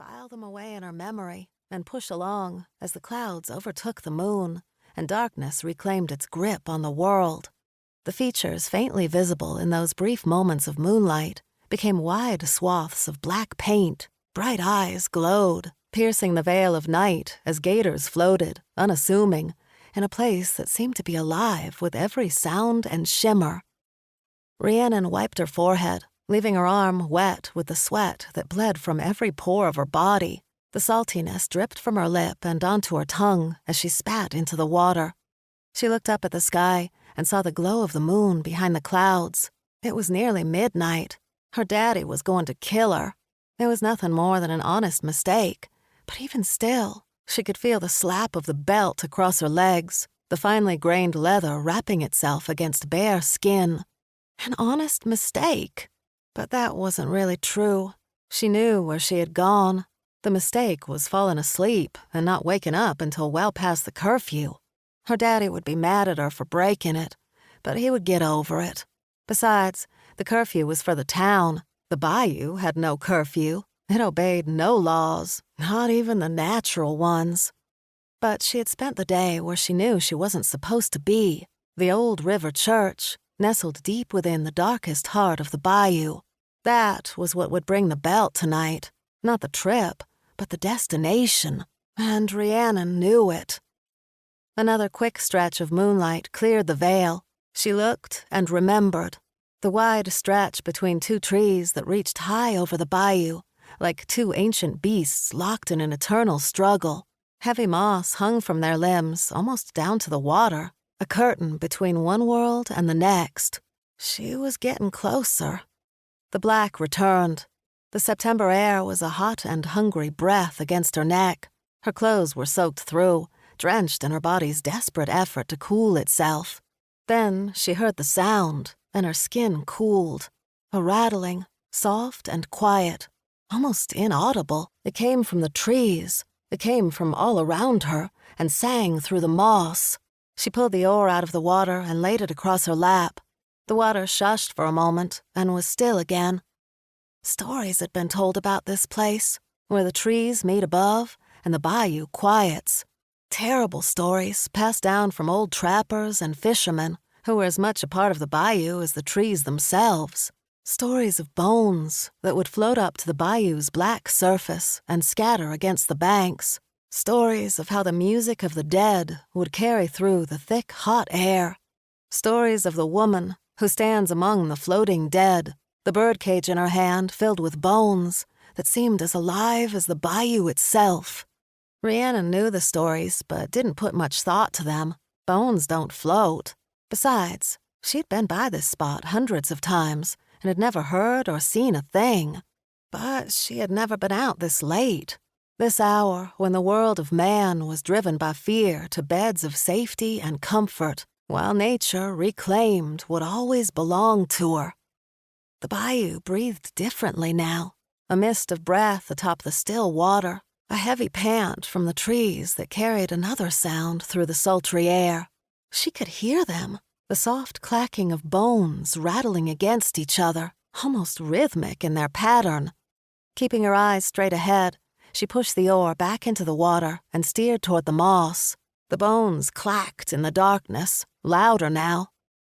file them away in her memory and push along as the clouds overtook the moon and darkness reclaimed its grip on the world. The features faintly visible in those brief moments of moonlight became wide swaths of black paint. Bright eyes glowed, piercing the veil of night as gators floated, unassuming, in a place that seemed to be alive with every sound and shimmer. Rhiannon wiped her forehead, leaving her arm wet with the sweat that bled from every pore of her body. The saltiness dripped from her lip and onto her tongue as she spat into the water. She looked up at the sky and saw the glow of the moon behind the clouds. It was nearly midnight. Her daddy was going to kill her. It was nothing more than an honest mistake, but even still, she could feel the slap of the belt across her legs, the finely grained leather wrapping itself against bare skin. An honest mistake? But that wasn't really true. She knew where she had gone. The mistake was falling asleep and not waking up until well past the curfew. Her daddy would be mad at her for breaking it, but he would get over it. Besides, the curfew was for the town. The bayou had no curfew. It obeyed no laws, not even the natural ones. But she had spent the day where she knew she wasn't supposed to be, the old river church, nestled deep within the darkest heart of the bayou. That was what would bring the belt tonight. Not the trip, but the destination. And Rhiannon knew it. Another quick stretch of moonlight cleared the veil. She looked and remembered. The wide stretch between two trees that reached high over the bayou, like two ancient beasts locked in an eternal struggle. Heavy moss hung from their limbs, almost down to the water, a curtain between one world and the next. She was getting closer. The black returned. The September air was a hot and hungry breath against her neck. Her clothes were soaked through, drenched in her body's desperate effort to cool itself. Then she heard the sound, and her skin cooled. A rattling, soft and quiet, almost inaudible. It came from the trees. It came from all around her and sang through the moss. She pulled the oar out of the water and laid it across her lap. The water shushed for a moment and was still again. Stories had been told about this place, where the trees meet above and the bayou quiets. Terrible stories passed down from old trappers and fishermen who were as much a part of the bayou as the trees themselves. Stories of bones that would float up to the bayou's black surface and scatter against the banks. Stories of how the music of the dead would carry through the thick, hot air. Stories of the woman who stands among the floating dead, the birdcage in her hand filled with bones that seemed as alive as the bayou itself. Rhiannon knew the stories, but didn't put much thought to them. Bones don't float. Besides, she'd been by this spot hundreds of times and had never heard or seen a thing. But she had never been out this late. This hour when the world of man was driven by fear to beds of safety and comfort, while nature reclaimed what always belonged to her. The bayou breathed differently now, a mist of breath atop the still water, a heavy pant from the trees that carried another sound through the sultry air. She could hear them, the soft clacking of bones rattling against each other, almost rhythmic in their pattern. Keeping her eyes straight ahead, she pushed the oar back into the water and steered toward the moss. The bones clacked in the darkness, louder now.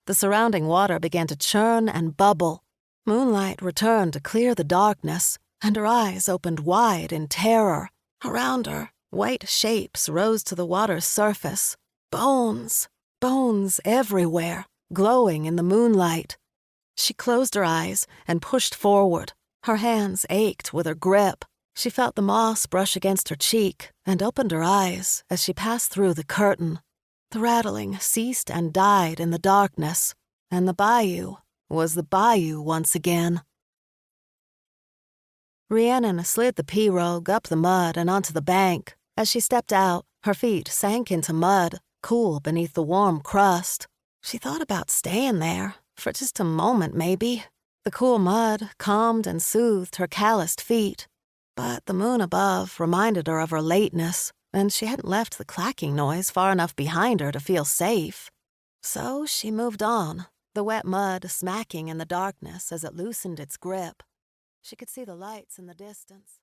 The surrounding water began to churn and bubble. Moonlight returned to clear the darkness, and her eyes opened wide in terror. Around her, white shapes rose to the water's surface. Bones everywhere, glowing in the moonlight. She closed her eyes and pushed forward. Her hands ached with her grip. She felt the moss brush against her cheek and opened her eyes as she passed through the curtain. The rattling ceased and died in the darkness, and the bayou was the bayou once again. Rhiannon slid the pirogue up the mud and onto the bank. As she stepped out, her feet sank into mud, cool beneath the warm crust. She thought about staying there, for just a moment maybe. The cool mud calmed and soothed her calloused feet. But the moon above reminded her of her lateness, and she hadn't left the clacking noise far enough behind her to feel safe. So she moved on, the wet mud smacking in the darkness as it loosened its grip. She could see the lights in the distance.